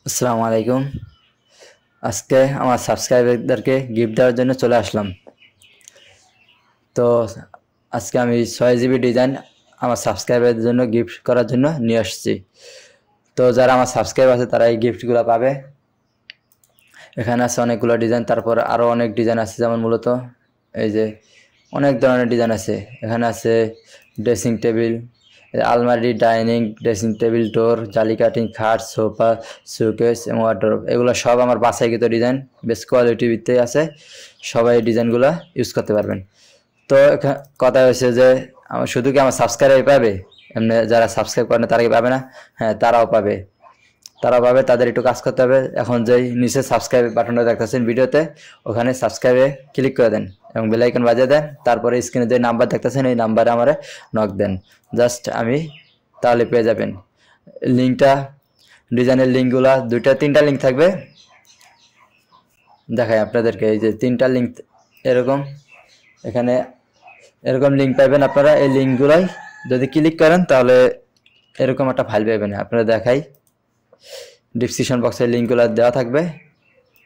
আসসালামু আলাইকুম। আজকে আমার সাবস্ক্রাইবারদেরকে গিফট দেওয়ার জন্য চলে আসলাম। তো আজকে আমি 6 জিবি ডিজাইন আমার সাবস্ক্রাইবারদের জন্য গিফট করার জন্য নিয়ে আসছি। তো যারা আমার সাবস্ক্রাইবার আছে তারা এই গিফটগুলো পাবে। এখানে আছে অনেকগুলো ডিজাইন, তারপর আরও অনেক ডিজাইন আছে, যেমন মূলত এই যে অনেক ধরনের ডিজাইন আছে। এখানে আছে ড্রেসিং টেবিল, আলমারি, ডাইনিং, ড্রেসিং টেবিল, ডোর, জালি কাটিং, খাট, সোফা, শোকেস এবং ওয়ার্ডরোব। এগুলো সব আমার বাছাইকৃত ডিজাইন, বেশ কোয়ালিটিতে আছে। সবাই এই ডিজাইনগুলো ইউজ করতে পারবেন। তো কথা হয়েছে যে শুধু কি আমার সাবস্ক্রাইবার পাবে, এমনি যারা সাবস্ক্রাইব করে না তারা কি পাবে না? হ্যাঁ, তারাও পাবে। তাদের একটু কাজ করতে হবে। এখন যেই নিচে সাবস্ক্রাইব বাটনটা দেখতেছেন ভিডিওতে, ওখানে সাবস্ক্রাইবে ক্লিক করে দেন এবং বেল আইকন বাজিয়ে দেন। তারপরে স্ক্রিনে যে নাম্বার দেখতেছেন এই নাম্বারে আমারে নক দেন। জাস্ট আমি তাহলে পেয়ে যাবেন লিঙ্কটা। ডিজাইনের লিঙ্কগুলা তিনটা লিঙ্ক থাকবে। দেখাই আপনাদেরকে, এই যে তিনটা লিঙ্ক এরকম, এখানে এরকম লিঙ্ক পাবেন আপনারা। এই লিঙ্কগুলাই যদি ক্লিক করেন তাহলে এরকম একটা ফাইল পাবেন। আপনারা দেখাই, ডিসক্রিপশন বক্সে লিঙ্কগুলো দেওয়া থাকবে,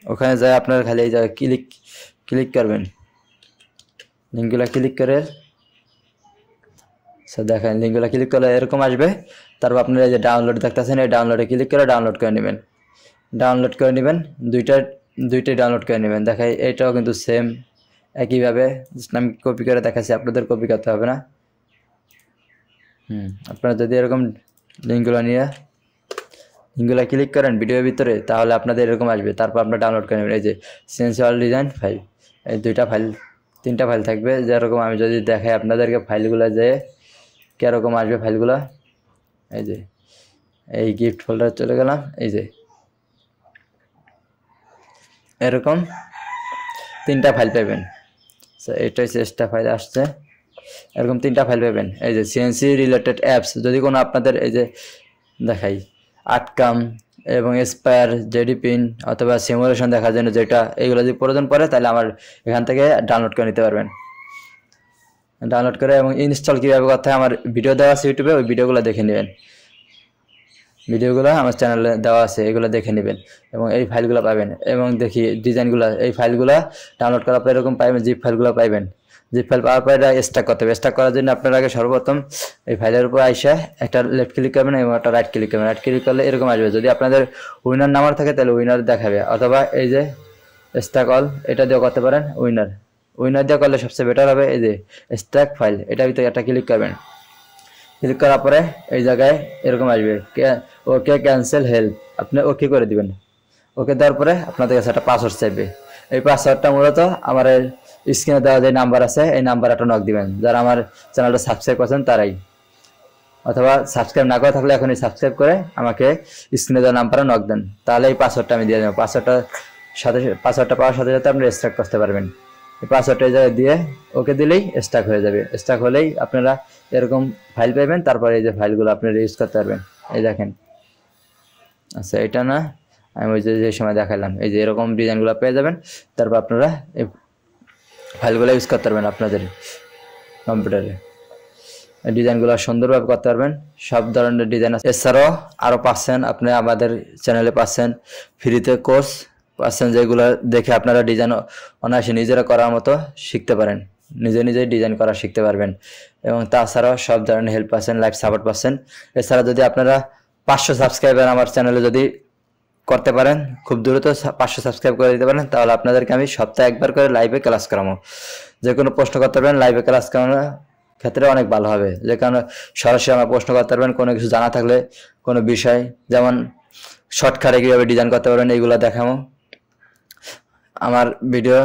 ওখানে যায় আপনারা খালি এই জায়গায় ক্লিক করবেন। লিঙ্কগুলো ক্লিক করে দেখেন, লিঙ্কগুলো ক্লিক করলে এরকম আসবে। তারপর আপনারা এই যে ডাউনলোড দেখতেছেন, এই ডাউনলোডে ক্লিক করে ডাউনলোড করে নেবেন। দুইটাই ডাউনলোড করে নেবেন। দেখাই, এইটাও কিন্তু সেম একইভাবে। আমি কপি করে দেখাচ্ছি, আপনাদের কপি করতে হবে না। আপনারা যদি এরকম লিঙ্কগুলো ক্লিক করেন ভিডিওর ভিতরে, তাহলে আপনাদের এরকম আসবে। তারপর আপনারা ডাউনলোড করে নেবেন। এই যে সেন্সুয়াল ডিজাইন ফাইল, এই তিনটা ফাইল থাকবে। যেরকম আমি যদি দেখাই আপনাদেরকে ফাইলগুলো, যে কীরকম আসবে ফাইলগুলো, এই যে এই গিফট ফোল্ডার চলে গেলাম। এই যে এরকম তিনটা ফাইল পাবেন। এটা হচ্ছে এক্সট্রা ফাইল আসছে, এরকম তিনটা ফাইল পাবেন। এই যে সিএনসি রিলেটেড অ্যাপস, যদি কোনো আপনাদের এই যে দেখাই আটকাম এবং এসপায়ার, জেডিপিন অথবা সিমুলেশন দেখার জন্য যেটা, এইগুলো যদি প্রয়োজন পড়ে তাহলে আমার এখান থেকে ডাউনলোড করে নিতে পারবেন। ডাউনলোড করে এবং ইনস্টল কীভাবে করতে হয় আমার ভিডিও দেওয়া আছে ইউটিউবে, ওই ভিডিওগুলো দেখে নেবেন। ভিডিওগুলো আমার চ্যানেলে দেওয়া আছে, এগুলো দেখে নেবেন এবং এই ফাইলগুলো পাবেন। এবং দেখি ডিজাইনগুলো, এই ফাইলগুলো ডাউনলোড করার পর এরকম পাবেন, জিপ ফাইলগুলো পাবেন। জিপ ফাইল পাওয়ার পর এটা স্ট্যাক করতে হবে। স্ট্যাক করার জন্য আপনার আগে সর্বপ্রথম এই ফাইলের উপর আইসা একটা লেফট ক্লিক করবেন এবং একটা রাইট ক্লিক করবেন। রাইট ক্লিক করলে এরকম আসবে। যদি আপনাদের উইনার নাম্বার থাকে তাহলে উইনার দেখাবে, অথবা এই যে স্ট্যাক অল, এটা দিয়েও করতে পারেন। উইনার দিয়ে করলে সবচেয়ে বেটার হবে। এই যে স্ট্যাক ফাইল, এটার ভিতরে একটা ক্লিক করবেন। ক্লিক করার পরে এই জায়গায় এরকম আসবে, ওকে ক্যান্সেল হেল্প, আপনি ওকে করে দিবেন। ওকে দেওয়ার পরে আপনাদের কাছে একটা পাসওয়ার্ড চাইবে। এই পাসওয়ার্ডটা মূলত আমার স্ক্রিনে দেওয়া যে নাম্বার আছে এই নাম্বার একটা নক দিবেন, যারা আমার চ্যানেলটা সাবস্ক্রাইব করছেন তারাই। অথবা সাবস্ক্রাইব না করে থাকলে এখনই সাবস্ক্রাইব করে আমাকে স্ক্রিনে দেওয়া নাম্বারে নক দেন, তাহলে এই পাসওয়ার্ডটা আমি দিয়ে দেবো। পাসওয়ার্ডটা পাওয়ার সাথে সাথে আপনি স্ট্যাক করতে পারবেন। এই পাসওয়ার্ডটা এই জায়গায় দিয়ে ওকে দিলেই স্ট্যাক হয়ে যাবে। স্ট্যাক হলেই আপনারা এরকম ফাইল পাবেন। তারপরে এই যে ফাইলগুলো আপনারা ইউজ করতে পারবেন। এই দেখেন, আচ্ছা এটা না, আমি ওই যে সময় দেখালাম, এই যে এরকম ডিজাইনগুলো পেয়ে যাবেন। তারপর আপনারা এই ফাইলগুলো ইউজ করতে পারবেন আপনাদের কম্পিউটারে। এই ডিজাইনগুলো সুন্দরভাবে করতে পারবেন। সব ধরনের ডিজাইন আছে। এছাড়াও আরও পাচ্ছেন, আপনি আমাদের চ্যানেলে পাচ্ছেন ফ্রিতে কোর্স পাচ্ছেন, যেগুলো দেখে আপনারা ডিজাইন অনায়াসে নিজেরা করার মতো শিখতে পারেন। নিজেই ডিজাইন করা শিখতে পারবেন। এবং তাছাড়াও সব ধরনের হেল্প পাচ্ছেন, লাইভ সাপোর্ট পাচ্ছেন। এছাড়া যদি আপনারা 500 সাবস্ক্রাইবার আমার চ্যানেলে যদি করতে পারেন, খুব দ্রুত 500 সাবস্ক্রাইব করে দিতে পারেন, তাহলে আপনাদেরকে আমি সপ্তাহে একবার করে লাইভে ক্লাস করাবো। যে কোনো প্রশ্ন করতে পারেন, লাইভে ক্লাস করানোর ক্ষেত্রে অনেক ভালো হবে। যে কারণে সরাসরি আমার প্রশ্ন করতে পারবেন, কোনো কিছু জানা থাকলে কোনো বিষয়, যেমন শর্টকাটে কীভাবে ডিজাইন করতে পারবেন এইগুলো দেখাবো। আমার ভিডিও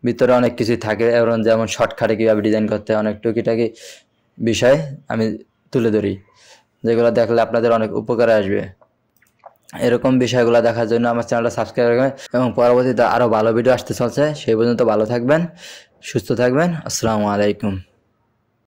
ভিতরে অনেক কিছুই থাকে, এবং যেমন শর্টকাটে কীভাবে ডিজাইন করতে হয়, অনেক টুকিটাকি বিষয় আমি তুলে ধরি, যেগুলো দেখলে আপনাদের অনেক উপকারে আসবে। এরকম বিষয়গুলো দেখার জন্য আমার চ্যানেলটা সাবস্ক্রাইব করবেন এবং পরবর্তীতে আরও ভালো ভিডিও আসতে চলছে। সেই পর্যন্ত ভালো থাকবেন, সুস্থ থাকবেন। আসসালামু আলাইকুম।